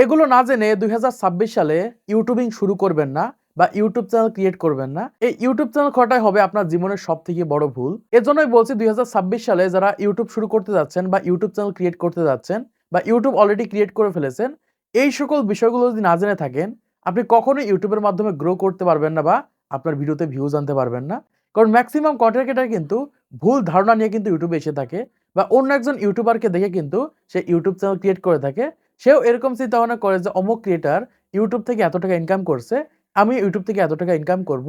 এগুলো না জেনে ২০২৬ সালে ইউটিউবিং শুরু করবেন না বা ইউটিউব চ্যানেল ক্রিয়েট করবেন না। এই ইউটিউব চ্যানেল খোলাটাই হবে আপনার জীবনের সবথেকে বড় ভুল। এজন্যই বলছি ২০২৬ সালে যারা ইউটিউব শুরু করতে যাচ্ছেন বা ইউটিউব চ্যানেল ক্রিয়েট করতে যাচ্ছেন বা ইউটিউব অলরেডি ক্রিয়েট করে ফেলেছেন, এই সকল বিষয়গুলো যদি না জেনে থাকেন, আপনি কখনোই ইউটিউবের মাধ্যমে গ্রো করতে পারবেন না বা আপনার ভিডিওতে ভিউজ আনতে পারবেন না। কারণ ম্যাক্সিমাম কন্টেন্ট ক্রিয়েটর কিন্তু ভুল ধারণা নিয়ে কিন্তু ইউটিউবে এসে থাকে বা অন্য একজন ইউটিউবারকে দেখে কিন্তু সে ইউটিউব চ্যানেল ক্রিয়েট করে থাকে। সেও এরকম চিন্তা ভাবনা করে যে অমুক ক্রিয়েটর ইউটিউব থেকে এত টাকা ইনকাম করছে, আমি ইউটিউব থেকে এত টাকা ইনকাম করব।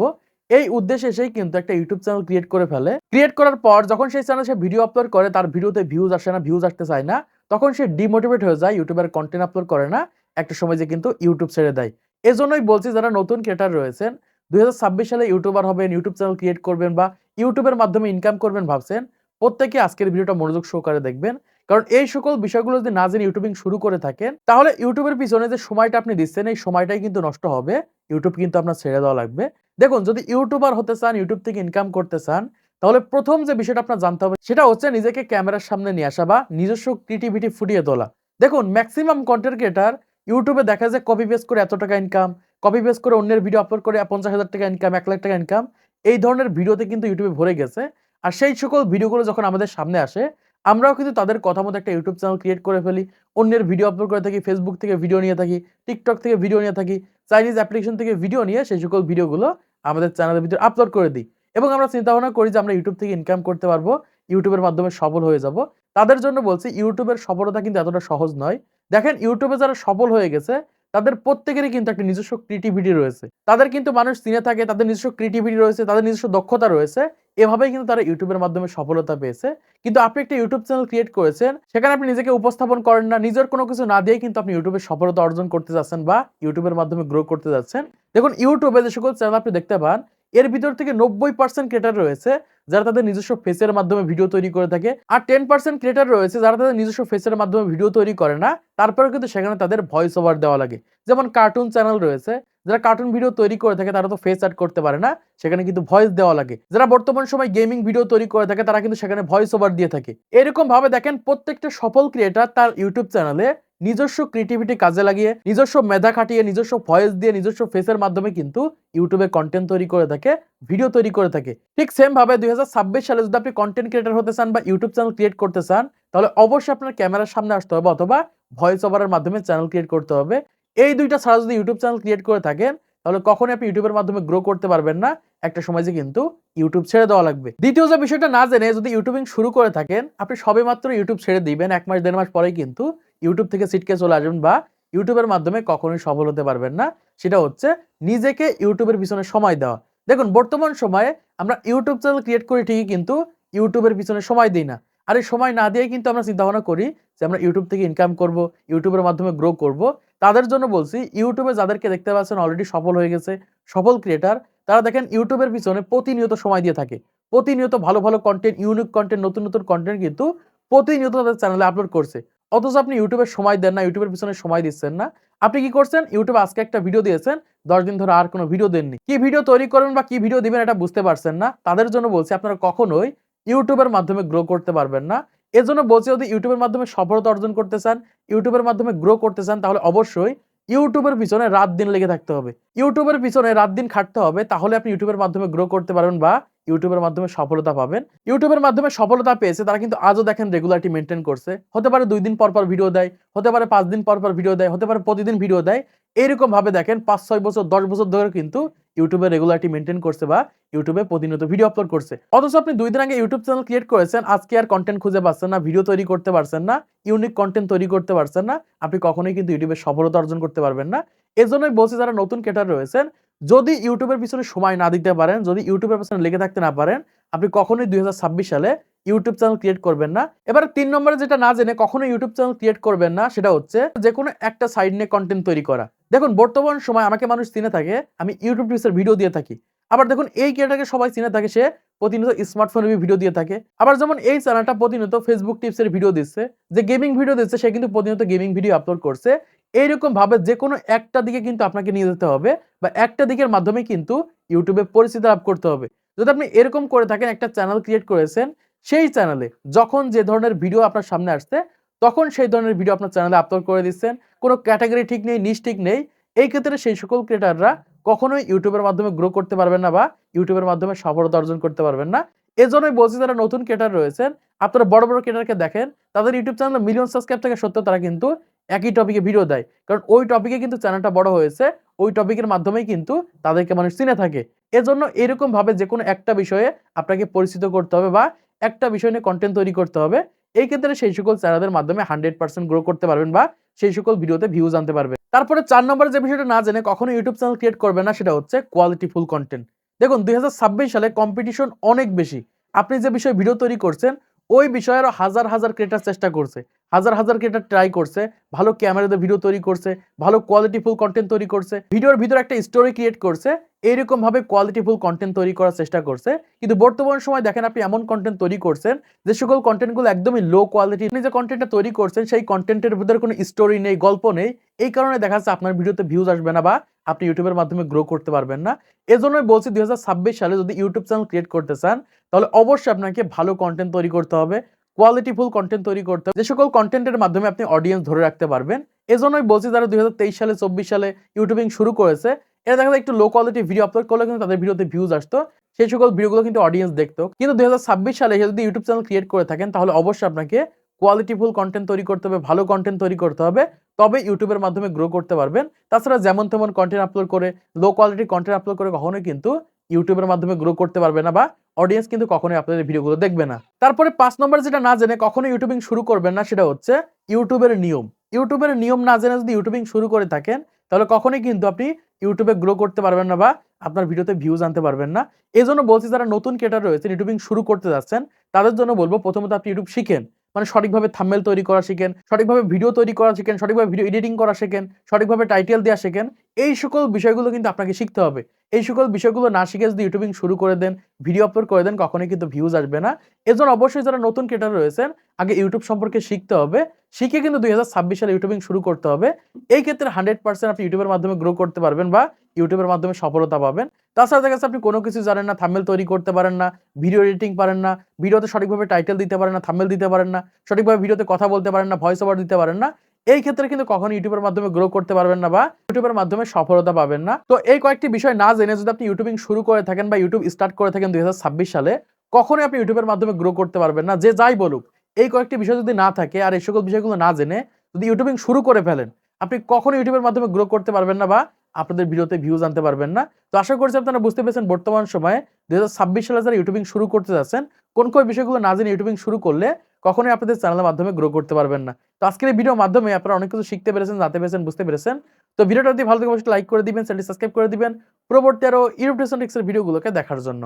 এই উদ্দেশ্যে এসেই কিন্তু একটা ইউটিউব চ্যানেল ক্রিয়েট করে ফেলে। ক্রিয়েট করার পর যখন সেই চ্যানেলে সে ভিডিও আপলোড করে, তার ভিডিওতে ভিউজ আসে না, ভিউজ আসতে চায় না, তখন সে ডিমোটিভেট হয়ে যায়, ইউটিউবের কন্টেন্ট আপলোড করে না, একটা সময় যে কিন্তু ইউটিউব ছেড়ে দেয়। এজন্যই বলছি যারা নতুন ক্রিয়েটর রয়েছেন, ২০২৬ সালে ইউটিউবার হবেন, ইউটিউব চ্যানেল ক্রিয়েট করবেন বা ইউটিউবের মাধ্যমে ইনকাম করবেন ভাবছেন, প্রত্যেকে আজকের ভিডিওটা মনোযোগ সহকারে দেখবেন। কারণ এই সকল বিষয়গুলো যদি না জেনে ইউটিউবিং শুরু করে থাকেন, তাহলে ইউটিউবের পিছনে যে সময়টা আপনি দিচ্ছেন, এই সময়টাই কিন্তু নষ্ট হবে। ইউটিউব কিন্তু আপনার ছেড়ে দেওয়া লাগবে। দেখুন, যদি ইউটিউবার হতে চান, ইউটিউব থেকে ইনকাম করতে চান, তাহলে প্রথম যে বিষয়টা আপনার জানতে হবে সেটা হচ্ছে নিজেকে ক্যামেরার সামনে নিয়ে আসা বা নিজস্ব ক্রিয়েটিভিটি ফুটিয়ে তোলা। দেখুন, ম্যাক্সিমাম কন্টেন্ট ক্রিয়েটর ইউটিউবে দেখা যায় কপি পেস্ট করে এত টাকা ইনকাম, কপি পেস্ট করে অন্যের ভিডিও আপলোড করে ৫০,০০০ টাকা ইনকাম, ১,০০,০০০ টাকা ইনকাম। এই ধরনের ভিডিওতে কিন্তু ইউটিউবে ভরে গেছে। আর সেই সকল ভিডিওগুলো যখন আমাদের সামনে আসে, আমরাও কিন্তু তাদের কথা মতো একটা ইউটিউব চ্যানেল ক্রিয়েট করে ফেলি। অন্যের ভিডিও আপলোড করে থাকি, ফেসবুক থেকে ভিডিও নিয়ে থাকি, টিকটক থেকে ভিডিও নিয়ে থাকি, চাইনিজ অ্যাপ্লিকেশন থেকে ভিডিও নিয়ে সেই সকল ভিডিওগুলো আমাদের চ্যানেলের ভিতরে আপলোড করে দিই। এবং আমরা চিন্তা ভাবনা করি যে আমরা ইউটিউব থেকে ইনকাম করতে পারবো, ইউটিউবের মাধ্যমে সফল হয়ে যাব। তাদের জন্য বলছি ইউটিউবের সফলতা কিন্তু এতটা সহজ নয়। দেখেন, ইউটিউবে যারা সফল হয়ে গেছে তাদের প্রত্যেকেরই কিন্তু একটা নিজস্ব ক্রিয়েটিভিটি রয়েছে। তাদের কিন্তু মানুষ চিনে থাকে, তাদের নিজস্ব ক্রিয়েটিভিটি রয়েছে, তাদের নিজস্ব দক্ষতা রয়েছে। এভাবেই কিন্তু তারা ইউটিউবের মাধ্যমে সফলতা পেয়েছে। কিন্তু আপনি একটা ইউটিউব চ্যানেল ক্রিয়েট করেছেন, সেখানে আপনি নিজেকে উপস্থাপন করেন না, নিজের কোনো কিছু না দিয়েই কিন্তু আপনি ইউটিউবে সফলতা অর্জন করতে যাচ্ছেন বা ইউটিউবের মাধ্যমে গ্রো করতে যাচ্ছেন। দেখুন, ইউটিউবে যে সকল চ্যানেল আপনি দেখতে পান, এর ভিতর থেকে ৯০% ক্রিয়েটর রয়েছে যারা তাদের নিজস্ব ফেসের মাধ্যমে ভিডিও তৈরি করে থাকে। আর 10% ক্রিয়েটর রয়েছে যারা তাদের নিজস্ব ফেসের মাধ্যমে ভিডিও তৈরি করে না, তারপরেও কিন্তু সেখানে তাদের ভয়েস ওভার দেওয়া লাগে। যেমন কার্টুন চ্যানেল রয়েছে, যারা কার্টুন ভিডিও তৈরি করে থাকে তারা তো ফেস অ্যাড করতে পারে না, সেখানে কিন্তু ভয়েস দেওয়া লাগে। যারা বর্তমান সময় গেমিং ভিডিও তৈরি করে থাকে তারা কিন্তু সেখানে ভয়েস ওভার দিয়ে থাকে। এরকম ভাবে দেখেন, প্রত্যেকটা সফল ক্রিয়েটর তার ইউটিউব চ্যানেলে নিজস্ব ক্রিয়েটিভিটি কাজে লাগিয়ে, নিজস্ব মেধা খাটিয়ে, নিজস্ব ভয়েস দিয়ে, নিজস্ব ফেসের মাধ্যমে কিন্তু ইউটিউবে কন্টেন্ট তৈরি করে থাকে, ভিডিও তৈরি করে থাকে। ঠিক সেম ভাবে ২০২৬ সালে যদি আপনি কন্টেন্ট ক্রিয়েটর হতে চান বা ইউটিউব চ্যানেল ক্রিয়েট করতে চান, তাহলে অবশ্যই আপনার ক্যামেরার সামনে আসতে হবে অথবা ভয়েস ওভারের মাধ্যমে চ্যানেল ক্রিয়েট করতে হবে। এই দুইটা ছাড়া যদি ইউটিউব চ্যানেল ক্রিয়েট করে থাকেন, তাহলে কখনোই আপনি ইউটিউবের মাধ্যমে গ্রো করতে পারবেন না। একটা সময় যে কিন্তু ইউটিউব ছেড়ে দেওয়া লাগবে। দ্বিতীয় যে বিষয়টা না জেনে যদি ইউটিউবিং শুরু করে থাকেন, আপনি সবেমাত্র ইউটিউব ছেড়ে দিবেন, ১ মাস ১.৫ মাস পরেই কিন্তু ইউটিউব থেকে ছিটকে চলে আসবেন বা ইউটিউবের মাধ্যমে কখনোই সফল হতে পারবেন না। সেটা হচ্ছে নিজেকে ইউটিউবের পিছনে সময় দেওয়া। দেখুন, বর্তমান সময়ে আমরা ইউটিউব চ্যানেল ক্রিয়েট করি ঠিকই, কিন্তু ইউটিউবের পিছনে সময় দেই না। আর এই সময় না দিয়েই কিন্তু আমরা চিন্তা ভাবনা করি যে আমরা ইউটিউব থেকে ইনকাম করব, ইউটিউবের মাধ্যমে গ্রো করব। তাদের জন্য বলছি, ইউটিউবে যাদেরকে দেখতে পাচ্ছেন অলরেডি সফল হয়ে গেছে, সফল ক্রিয়েটর, তারা দেখেন ইউটিউবের পিছনে প্রতিনিয়ত সময় দিয়ে থাকে। প্রতিনিয়ত ভালো, ভালো কনটেন্ট, ইউনিক কনটেন্ট, নতুন, নতুন কনটেন্ট কিন্তু প্রতিনিয়ত তাদের চ্যানেলে আপলোড করছে। অথচ আপনি ইউটিউবের সময় দেন না, ইউটিউবের পিছনে সময় দিচ্ছেন না। আপনি কি করছেন? ইউটিউবে আজকে একটা ভিডিও দিয়েছেন, ১০ দিন ধরে আর কোনো ভিডিও দেননি। কি ভিডিও তৈরি করবেন বা কি ভিডিও দিবেন এটা বুঝতে পারছেন না। তাদের জন্য বলছি আপনারা কখনোই ইউটিউবের মাধ্যমে গ্রো করতে পারবেন না। এজন্য বলছি, যদি ইউটিউবের মাধ্যমে সফলতা অর্জন করতে চান, ইউটিউবের মাধ্যমে গ্রো করতে চান, তাহলে অবশ্যই ইউটিউবের পিছনে রাত-দিন লেগে থাকতে হবে। ইউটিউবের পিছনে রাত-দিন খাটতে হবে, তাহলে আপনি ইউটিউবের মাধ্যমে গ্রো করতে পারবেন বা ইউটিউবের মাধ্যমে সফলতা পাবেন। ইউটিউবের মাধ্যমে সফলতা পেয়েছে তারা কিন্তু আজও দেখেন রেগুলারিটি মেইনটেইন করছে। হতে পারে ২ দিন পর, পর ভিডিও দেয়, হতে পারে ৫ দিন পর, পর ভিডিও দেয়, হতে পারে প্রতিদিন ভিডিও দেয়। এরকম ভাবে দেখেন ৫-৬ বছর, ১০ বছর ধরে কিন্তু ইউটিউবে রেগুলারিটি মেইনটেইন করছে বা ইউটিউবে প্রতিনিয়ত ভিডিও আপলোড করছে। অথচ আপনি ২ দিন আগে ইউটিউব চ্যানেল ক্রিয়েট করেছেন, আজকে আর কনটেন্ট খুঁজে পাচ্ছেন না, ভিডিও তৈরি করতে পারছেন না, ইউনিক কনটেন্ট তৈরি করতে পারছেন না। আপনি কখনোই কিন্তু ইউটিউবে সফলতা অর্জন করতে পারবেন না। এজন্যই বলছি, যারা নতুন ক্রিয়েটর রয়েছেন, যদি ইউটিউবের পিছনে সময় না দিতে পারেন, যদি ইউটিউবের পেছনে লেগে থাকতে না পারেন, আপনি কখনোই ২০২৬ সালে ইউটিউব চ্যানেল ক্রিয়েট করবেন না। এবার ৩ নম্বরে যেটা না জেনে কখনোই ইউটিউব চ্যানেল ক্রিয়েট করবেন না, সেটা হচ্ছে যেকোনো একটা সাইড নিয়ে কনটেন্ট তৈরি করা। দেখুন, বর্তমান সময় আমাকে মানুষ চিনে থাকে, আমি ইউটিউব টিপসের ভিডিও দিয়ে থাকি। আবার দেখুন, এই ক্রিয়েটরকে সবাই চিনে থাকে, সে প্রতিনিয়ত স্মার্টফোনে ভিডিও দিয়ে থাকে। আবার যেমন এই চ্যানেলটা প্রতিনিয়ত ফেসবুক টিপসের ভিডিও দিচ্ছে, যে গেমিং ভিডিও দিচ্ছে সে কিন্তু প্রতিনিয়ত গেমিং ভিডিও আপলোড করছে। এইরকম ভাবে যেকোনো একটা দিকে কিন্তু আপনাকে নিয়ে যেতে হবে বা একটা দিকের মাধ্যমে কিন্তু ইউটিউবে পরিচিতি লাভ করতে হবে। যদি আপনি এরকম করে থাকেন, একটা চ্যানেল ক্রিয়েট করেছেন, সেই চ্যানেলে যখন যে ধরনের ভিডিও আপনার সামনে আসছে, তখন সেই ধরনের ভিডিও আপনার চ্যানেলে আপলোড করে দিচ্ছেন। কোনো ক্যাটেগরি ঠিক নেই, নিশ ঠিক নেই। এই ক্ষেত্রে সেই সকল ক্রিয়েটররা কখনোই ইউটিউবের মাধ্যমে গ্রো করতে পারবেন না বা ইউটিউবের মাধ্যমে সফলতা অর্জন করতে পারবেন না। এজন্যই বলছি যারা নতুন ক্রিয়েটর রয়েছেন, আপনারা বড়, বড় ক্রিয়েটরকে দেখেন, তাদের ইউটিউব চ্যানেলে মিলিয়ন সাবস্ক্রাইব থাকা সত্ত্বেও তারা কিন্তু একই টপিকে ভিডিও দেয়। কারণ ওই টপিকে কিন্তু চ্যানেলটা বড় হয়েছে। ওই টপিকের মাধ্যমেই কিন্তু তাদেরকে মানুষ চিনে থাকে। এজন্য এরকমভাবে যেকোনো একটা বিষয়ে আপনাকে পরিচিত করতে হবে বা একটা বিষয় নিয়ে কনটেন্ট তৈরি করতে হবে। এই ক্ষেত্রে সেই সকল চ্যানেলের মাধ্যমে 100% গ্রো করতে পারবেন বা সেই সকল ভিডিওতে ভিউজ আনতে পারবেন। তারপরে ৪ নম্বরে যে বিষয়টা না জেনে কখনো ইউটিউব চ্যানেল ক্রিয়েট করবেন না সেটা হচ্ছে কোয়ালিটিফুল কনটেন্ট। দেখুন ২০২৬ সালে কম্পিটিশন অনেক বেশি। আপনি যে বিষয়ে ভিডিও তৈরি করছেন, ওই বিষয়ে আরো হাজার, হাজার ক্রিয়েটর চেষ্টা করছে। হাজার, হাজার ক্রিয়েটর ট্রাই করছে, ভালো ক্যামেরা দিয়ে ভিডিও তৈরি করছে, ভালো কোয়ালিটিফুল কনটেন্ট তৈরি করছে, ভিডিওর ভিতরে একটা স্টোরি ক্রিয়েট করছে। এইরকম ভাবে কোয়ালিটিফুল কনটেন্ট তৈরি করার চেষ্টা করছে। কিন্তু বর্তমান সময় দেখেন আপনি এমন কনটেন্ট তৈরি করছেন যে সকল কনটেন্টগুলো একদমই লো কোয়ালিটি। আপনি যে কনটেন্টটা তৈরি করছেন সেই কনটেন্টের ভিতরে কোনো স্টোরি নেই, গল্প নেই। এই কারণে দেখা যাচ্ছে আপনার ভিডিওতে ভিউজ আসবে না বা আপনি ইউটিউবের মাধ্যমে গ্রো করতে পারবেন না। এজন্যই বলছি ২০২৬ সালে যদি ইউটিউব চ্যানেল ক্রিয়েট করতে চান তাহলে অবশ্যই আপনাকে ভালো কনটেন্ট তৈরি করতে হবে, কোয়ালিটিফুল কনটেন্ট তৈরি করতে হবে। যে সকল কনটেন্টের মাধ্যমে আপনি অডিয়েন্স ধরে রাখতে পারবেন। এজন্যই বলছি যারা ২০২৩ সালে ২৪ সালে ইউটিউবিং শুরু করেছে, এরা দেখা যায় একটু লো কোয়ালিটি ভিডিও আপলোড করলে কিন্তু তাদের ভিডিওতে ভিউজ আসতো। সেই সকল ভিডিওগুলো কিন্তু অডিয়েন্স দেখতো। কিন্তু ২০২৬ সালে যদি ইউটিউব চ্যানেল ক্রিয়েট করে থাকেন তাহলে অবশ্যই আপনাকে কোয়ালিটিফুল কনটেন্ট তৈরি করতে হবে, ভালো কনটেন্ট তৈরি করতে হবে। তবে ইউটিউবের মাধ্যমে গ্রো করতে পারবেন। তাছাড়া যেমন তেমন কনটেন্ট আপলোড করে, লো কোয়ালিটির কনটেন্ট আপলোড করে কখনোই কিন্তু ইউটিউবের মাধ্যমে গ্রো করতে পারবে না বা অডিয়েন্স কিন্তু কখনোই আপনাদের ভিডিওগুলো দেখবে না। তারপরে ৫ নম্বর যেটা না জেনে কখনোই ইউটিউবিং শুরু করবেন না সেটা হচ্ছে ইউটিউবের নিয়ম। ইউটিউবের নিয়ম না জেনে যদি ইউটিউবিং শুরু করে থাকেন তাহলে কখনোই কিন্তু আপনি ইউটিউবে গ্রো করতে পারবেন না বা আপনার ভিডিওতে ভিউজ আনতে পারবেন না। এজন্য বলছি যারা নতুন ক্রিয়েটর রয়েছেন ইউটিউবিং শুরু করতে যাচ্ছেন তাদের জন্য বলব প্রথমত আপনি ইউটিউব শিখেন। মানে সঠিকভাবে থাম্বনেল তৈরি করা শিখেন, সঠিকভাবে ভিডিও তৈরি করা শিখেন, সঠিকভাবে ভিডিও এডিটিং করা শেখেন, সঠিকভাবে টাইটেল দেয়া শেখেন। এই সকল বিষয়গুলো কিন্তু আপনাকে শিখতে হবে। এই সকল বিষয়গুলো না শিখে যদি ইউটিউবিং শুরু করে দেন, ভিডিও আপলোড করে দেন কখনোই কিন্তু ভিউজ আসবে না। এজন্য অবশ্যই যারা নতুন ক্রিয়েটর রয়েছেন আগে ইউটিউব সম্পর্কে শিখতে হবে। শিখে কিন্তু ২০২৬ সালে ইউটিউবিং শুরু করতে হবে। এই ক্ষেত্রে 100% আপনি ইউটিউবের মাধ্যমে গ্রো করতে পারবেন বা ইউটিউবের মাধ্যমে সফলতা পাবেন। তাছাড়া দেখা যাচ্ছে আপনি কোনো কিছু জানেন না, থাম্বনেল তৈরি করতে পারেন না, ভিডিও এডিটিং পারেন না, ভিডিওতে সঠিকভাবে টাইটেল দিতে পারেন না, থাম্বনেল দিতে পারেন না, সঠিকভাবে ভিডিওতে কথা বলতে পারেন না, ভয়েস ওভার দিতে পারেন না। এই ক্ষেত্রে কিন্তু কখনো ইউটিউবের মাধ্যমে গ্রো করতে পারবেন না বা ইউটিউবের মাধ্যমে সফলতা পাবেন না। তো এই কয়েকটি বিষয় না জেনে যদি আপনি ইউটিউবিং শুরু করে থাকেন বা ইউটিউব স্টার্ট করে থাকেন ২০২৬ সালে, কখনোই আপনি ইউটিউবের মাধ্যমে গ্রো করতে পারবেন না। যে যাই বলুক, এই কয়েকটি বিষয় যদি না থাকে আর এই সকল বিষয়গুলো না জেনে যদি ইউটিউবিং শুরু করে ফেলেন, আপনি কখনোই ইউটিউবের মাধ্যমে গ্রো করতে পারবেন না বা আপনাদের ভিডিওতে ভিউজ আনতে পারবেন না। তো আশা করছি আপনারা বুঝতে পেরেছেন বর্তমান সময়ে ২০২৬ সালে যারা ইউটিউবিং শুরু করতে যাচ্ছেন, কোন বিষয়গুলো না জেনে ইউটিউবিং শুরু করলে কখনোই আপনাদের চ্যানেলের মাধ্যমে গ্রো করতে পারবেন না। তো আজকের এই ভিডিওর মাধ্যমে আপনারা অনেক কিছু শিখতে পেরেছেন, জানতে পেরেছেন, বুঝতে পেরেছেন। তো ভিডিওটা যদি ভালো লাগে অবশ্যই লাইক করে দিবেন, চ্যানেলটি সাবস্ক্রাইব করে দিবেন। পরবর্তী আরো ইউটিউব টিপস এর ভিডিওগুলোকে দেখার জন্য।